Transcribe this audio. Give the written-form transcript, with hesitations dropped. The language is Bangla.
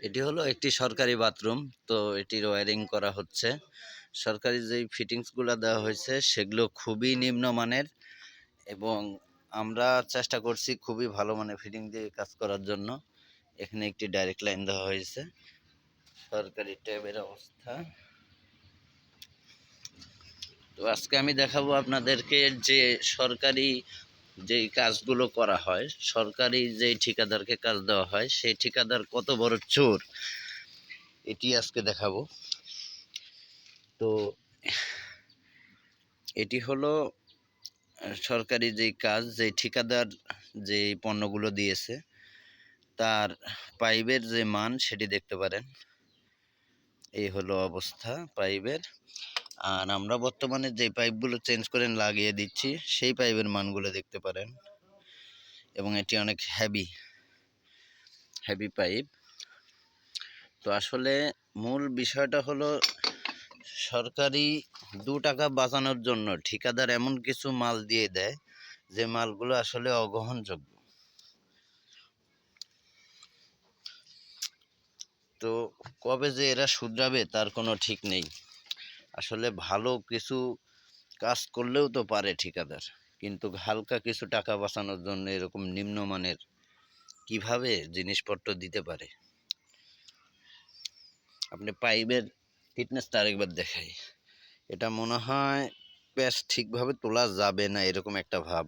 এটি হলো একটি সরকারি বাথরুম। তো এটির ওয়্যারিং করা হচ্ছে। সরকারি যেই ফিটিংসগুলো দেওয়া হয়েছে সেগুলো খুবই নিম্নমানের, এবং আমরা চেষ্টা করছি খুবই ভালো মানের ফিটিং দিয়ে কাজ করার জন্য। এখানে একটি ডাইরেক্ট লাইন দেওয়া হয়েছে। সরকারি ট্যাবের অবস্থা। তো আজকে আমি দেখাবো আপনাদেরকে যে সরকারি যেই কাজগুলো করা হয়, সরকারি যেই ঠিকাদারকে কাজ দেওয়া হয়, সেই ঠিকাদার কত বড় চোর এটি আজকে দেখাবো। তো এটি হলো সরকারি যেই কাজ, যেই ঠিকাদার যেই পণ্যগুলো দিয়েছে তার পাইপের যে মান সেটি দেখতে পারেন। এই হলো অবস্থা পাইপের। আর আমরা বর্তমানে যে পাইপগুলো চেঞ্জ করে লাগিয়ে দিচ্ছি সেই পাইপের মানগুলো দেখতে পারেন, এবং এটি অনেক হেভি পাইপ। তো আসলে মূল বিষয়টা হলো সরকারি 2 টাকা বাঁচানোর জন্য ঠিকাদার এমন কিছু মাল দিয়ে দেয় যে মালগুলো আসলে অগ্রহণযোগ্য। তো কবে যে এরা শুধরাবে তার কোনো ঠিক নেই। আসলে ভালো কিছু কাজ করলেও তো পারে ঠিকাদার, কিন্তু হালকা কিছু টাকা বাঁচানোর জন্য এরকম নিম্নমানের কিভাবে জিনিসপত্র দিতে পারে। আপনি পাইপের ফিটনেসটা আরেকবার দেখাই। এটা মনে হয় প্যাচ ঠিকভাবে তোলা যাবে না, এরকম একটা ভাব।